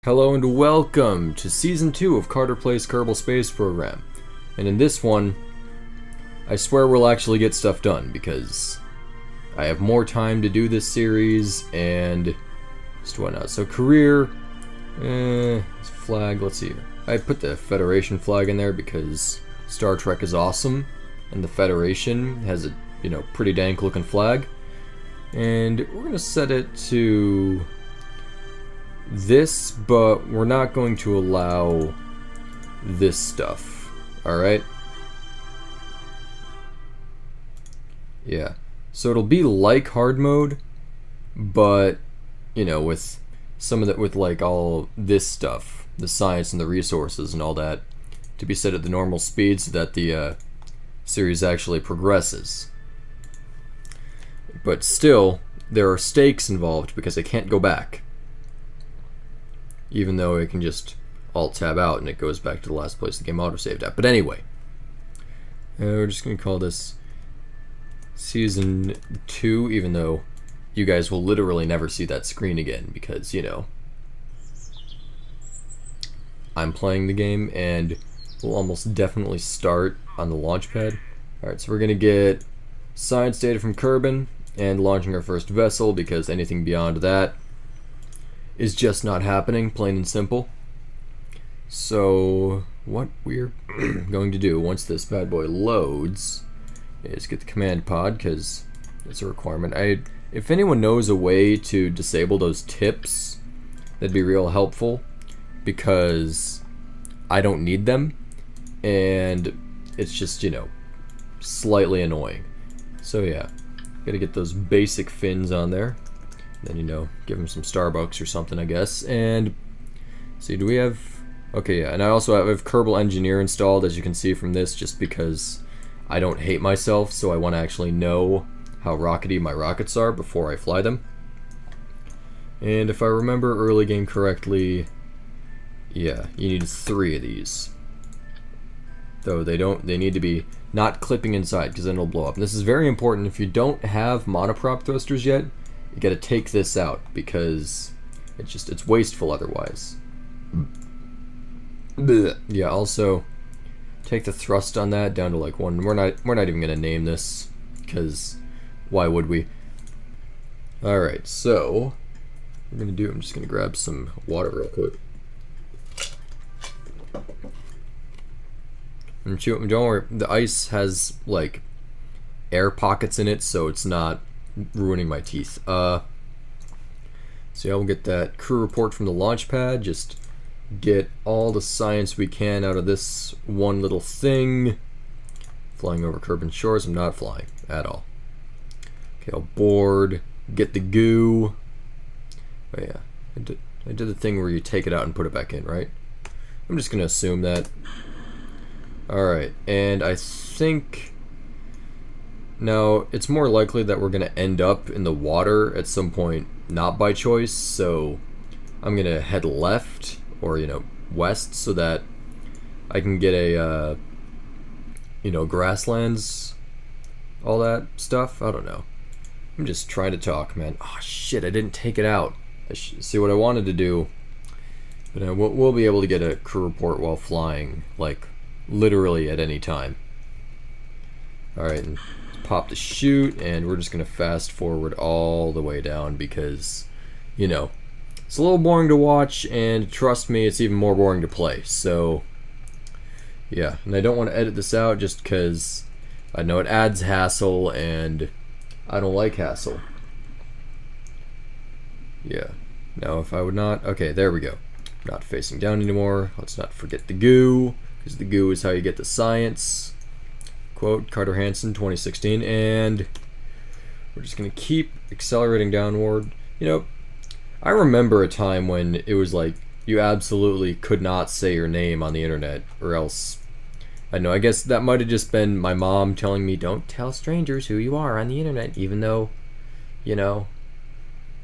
Hello and welcome to Season 2 of Carter Plays Kerbal Space Program. And in this one, I swear we'll actually get stuff done, because I have more time to do this series, and just whatnot. So career, flag, let's see here. I put the Federation flag in there because Star Trek is awesome, and the Federation has a, pretty dank looking flag. And we're gonna set it to this, but we're not going to allow this stuff. Alright? Yeah. So it'll be like hard mode, but, with some of the, with like all this stuff, the science and the resources and all that, to be set at the normal speed so that the series actually progresses. But still, there are stakes involved because I can't go back. Even though I can just Alt-Tab out and it goes back to the last place the game autosaved at. But anyway, we're just going to call this Season 2, even though you guys will literally never see that screen again because, I'm playing the game and we'll almost definitely start on the launch pad. Alright, so we're going to get science data from Kerbin and launching our first vessel because anything beyond that is just not happening, plain and simple. So what we're going to do once this bad boy loads is get the command pod, because it's a requirement. If anyone knows a way to disable those tips, that'd be real helpful, because I don't need them and it's just, slightly annoying. So yeah, gotta get those basic fins on there. Then, give them some Starbucks or something, I guess. And see, do we have... Okay, yeah, and I also have Kerbal Engineer installed, as you can see from this, just because I don't hate myself, so I want to actually know how rockety my rockets are before I fly them. And if I remember early game correctly, yeah, you need 3 of these. Though they need to be not clipping inside, because then it'll blow up. And this is very important. If you don't have monoprop thrusters yet, you gotta take this out, because it's wasteful otherwise. Blech. Yeah, also take the thrust on that down to like 1. We're not even gonna name this, because why would we? Alright, so I'm just gonna grab some water real quick. And don't worry, the ice has like air pockets in it, so it's not ruining my teeth. So yeah, we'll get that crew report from the launch pad, just get all the science we can out of this one little thing. Flying over Kerbin shores, I'm not flying at all. Okay, I'll board, get the goo. Oh yeah, I did the thing where you take it out and put it back in, right? I'm just gonna assume that. Alright, and I think... Now, it's more likely that we're going to end up in the water at some point, not by choice, so I'm going to head left, or, west, so that I can get a, grasslands, all that stuff. I don't know. I'm just trying to talk, man. Oh, shit, I didn't take it out. See what I wanted to do, but we'll be able to get a crew report while flying, like, literally at any time. Alright, and pop the chute, and we're just going to fast forward all the way down because, it's a little boring to watch, and trust me, it's even more boring to play. So, yeah, and I don't want to edit this out just because I know it adds hassle, and I don't like hassle. Yeah, now if I would not... Okay, there we go. Not facing down anymore. Let's not forget the goo, because the goo is how you get the science. Quote, Carter Hansen, 2016, and we're just going to keep accelerating downward. I remember a time when it was like, you absolutely could not say your name on the internet, or else, I guess that might have just been my mom telling me, don't tell strangers who you are on the internet, even though,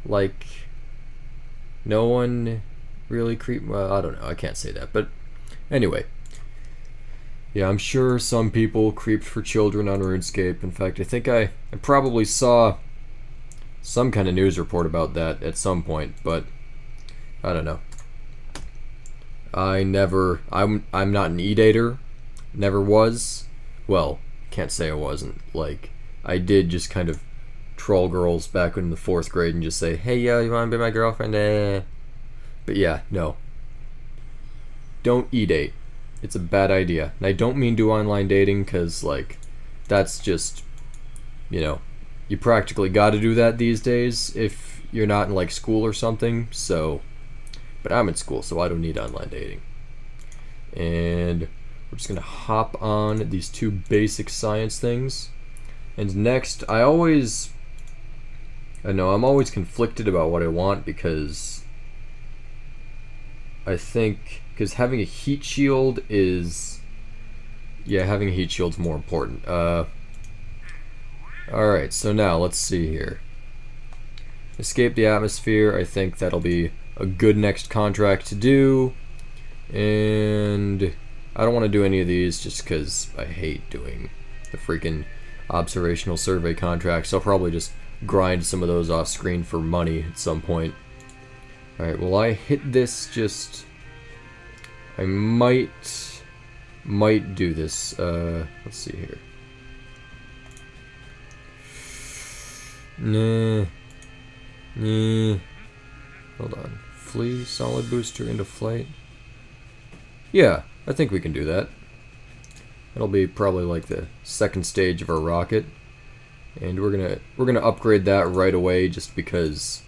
like, no one really well, I don't know, I can't say that, but anyway. Yeah, I'm sure some people creeped for children on RuneScape. In fact, I think I probably saw some kind of news report about that at some point, but I don't know. I'm not an eat-ater. Never was. Well, can't say I wasn't. Like, I did just kind of troll girls back in the 4th grade and just say, hey, yo, you wanna be my girlfriend? But yeah, no. Don't e-date. It's a bad idea. And I don't mean do online dating, because, like, that's just, you practically gotta do that these days if you're not in, like, school or something, so... But I'm in school, so I don't need online dating. And we're just gonna hop on these 2 basic science things. And next, I'm always conflicted about what I want, because I think, because having a heat shield is, having a heat shield's more important. Alright, so now let's see here. Escape the atmosphere. I think that'll be a good next contract to do. And I don't want to do any of these just because I hate doing the freaking observational survey contracts. I'll probably just grind some of those off screen for money at some point. Alright, will I hit this just... I might do this. Let's see here. Nah. Hold on. Flee solid booster into flight. Yeah, I think we can do that. It'll be probably like the 2nd stage of our rocket, and we're gonna upgrade that right away, just because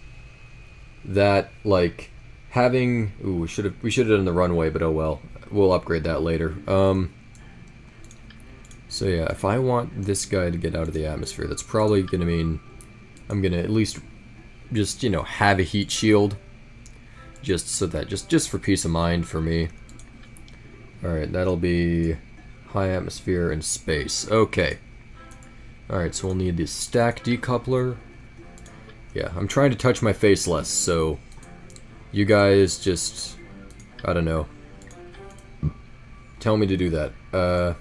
that, like, having we should have done the runway, but oh well, we'll upgrade that later. So yeah, if I want this guy to get out of the atmosphere, that's probably gonna mean I'm gonna at least just have a heat shield, just so that just for peace of mind for me. Alright, that'll be high atmosphere and space. Okay. Alright, so we'll need the stack decoupler. Yeah, I'm trying to touch my face less, so you guys just, I don't know, tell me to do that.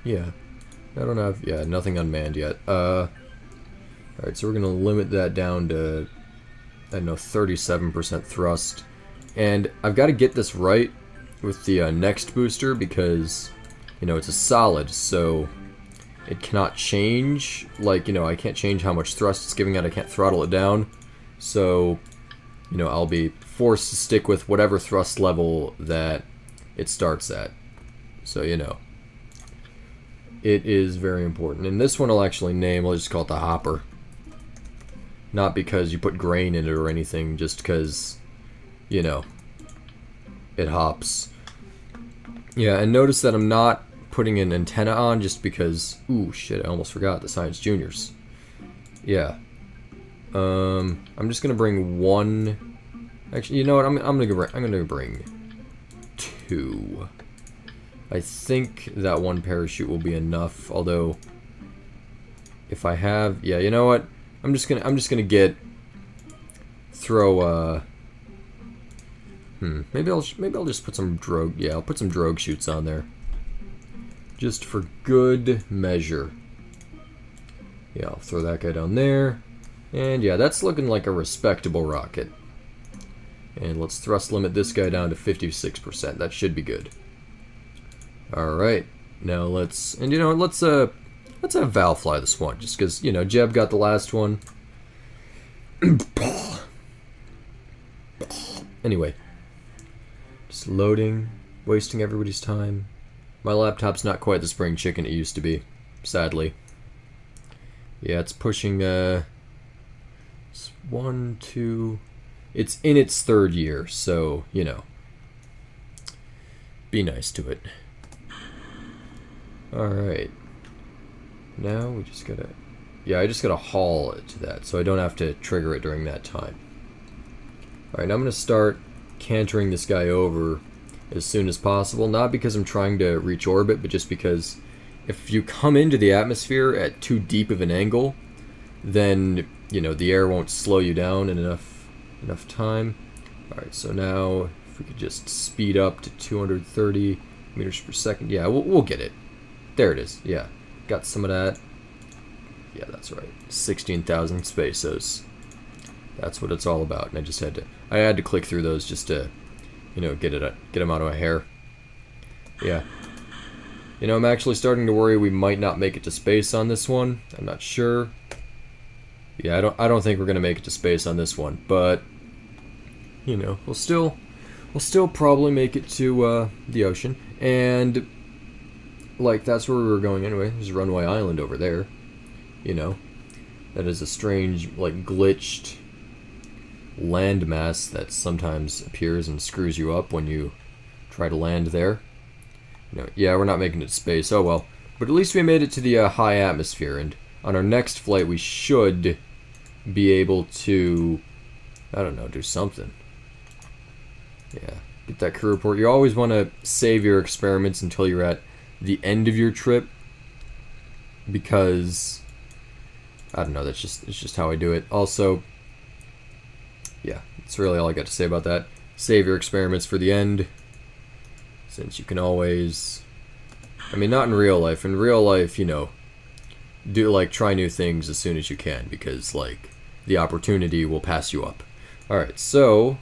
Yeah. I don't have, nothing unmanned yet. Alright, so we're gonna limit that down to, I don't know, 37% thrust. And I've got to get this right with the next booster, because it's a solid, so it cannot change. Like, I can't change how much thrust it's giving out. I can't throttle it down, so I'll be forced to stick with whatever thrust level that it starts at. So it is very important. And this one I'll actually name, I'll just call it the Hopper. Not because you put grain in it or anything, just because it hops. Yeah, and notice that I'm not putting an antenna on, just because... Ooh, shit, I almost forgot the Science Juniors. Yeah. I'm just gonna bring one... Actually, you know what? I'm gonna bring 2. I think that one parachute will be enough, although... If I have... Yeah, you know what? I'm just gonna throw maybe I'll just put some drogue. Yeah, I'll put some drogue chutes on there, just for good measure. Yeah, I'll throw that guy down there, and yeah, that's looking like a respectable rocket. And let's thrust limit this guy down to 56%. That should be good. All right, now let's have Val fly this one, just because, Jeb got the last one. Anyway. Just loading, wasting everybody's time. My laptop's not quite the spring chicken it used to be, sadly. Yeah, it's pushing, it's 1, 2... It's in its 3rd year, so, be nice to it. Alright. Now we just gotta... Yeah, I just gotta haul it to that, so I don't have to trigger it during that time. Alright, now I'm gonna start cantering this guy over as soon as possible, not because I'm trying to reach orbit, but just because if you come into the atmosphere at too deep of an angle, then, the air won't slow you down in enough time. Alright, so now if we could just speed up to 230 meters per second. Yeah, we'll get it. There it is. Yeah. Got some of that. Yeah, that's right. 16,000 pesos. That's what it's all about. And I had to click through those just to get him out of my hair. Yeah. I'm actually starting to worry we might not make it to space on this one. I'm not sure. Yeah, I don't think we're gonna make it to space on this one, but we'll still probably make it to the ocean, and like that's where we were going anyway. There's Runway Island over there. That is a strange, like, glitched landmass that sometimes appears and screws you up when you try to land there. Yeah, we're not making it to space. Oh well. But at least we made it to the high atmosphere, and on our next flight we should be able to, I don't know, do something. Yeah, get that crew report. You always want to save your experiments until you're at the end of your trip, because I don't know, it's just how I do it. Also, yeah, that's really all I got to say about that. Save your experiments for the end, since you can always, I mean, not in real life. In real life, do, like, try new things as soon as you can, because, like, the opportunity will pass you up. Alright, so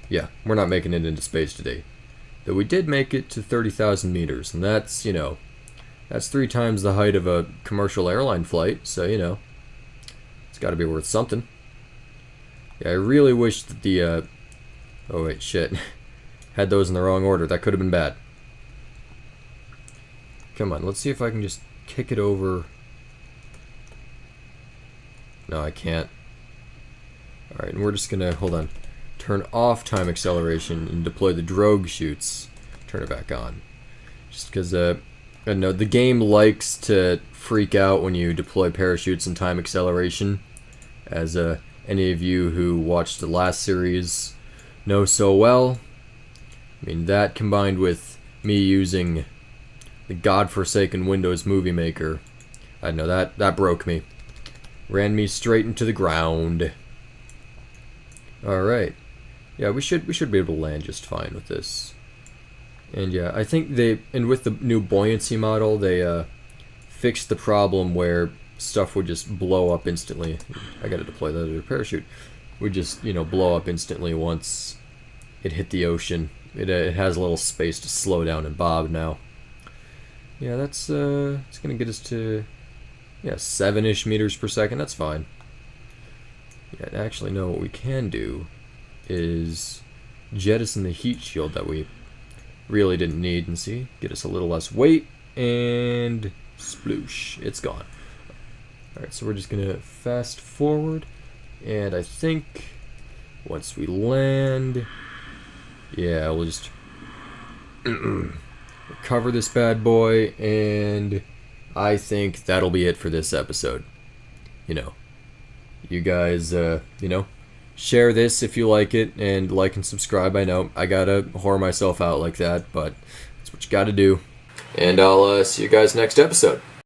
yeah, we're not making it into space today. Though we did make it to 30,000 meters, and that's, that's 3 times the height of a commercial airline flight, so, it's got to be worth something. Yeah, I really wish that the, oh wait, shit. Had those in the wrong order. That could have been bad. Come on, let's see if I can just kick it over. No, I can't. Alright, and we're just gonna, hold on, turn off time acceleration and deploy the drogue chutes. Turn it back on. Just because, I don't know, the game likes to freak out when you deploy parachutes and time acceleration. As any of you who watched the last series know so well. I mean, that combined with me using the godforsaken Windows Movie Maker, I know that broke me. Ran me straight into the ground. Alright. Yeah, we should be able to land just fine with this. And yeah, I think with the new buoyancy model, they fixed the problem where stuff would just blow up instantly. I gotta deploy that other parachute. Would just, blow up instantly once it hit the ocean. It has a little space to slow down and bob now. Yeah, it's gonna get us to, yeah, 7-ish meters per second. That's fine. Yeah, actually, no, what we can do is jettison the heat shield that we really didn't need, and see, get us a little less weight, and sploosh, it's gone. Alright, so we're just gonna fast forward, and I think once we land, yeah, we'll just recover this bad boy, and I think that'll be it for this episode. You guys, share this if you like it, and like and subscribe. I know I gotta whore myself out like that, but that's what you gotta do. And I'll see you guys next episode.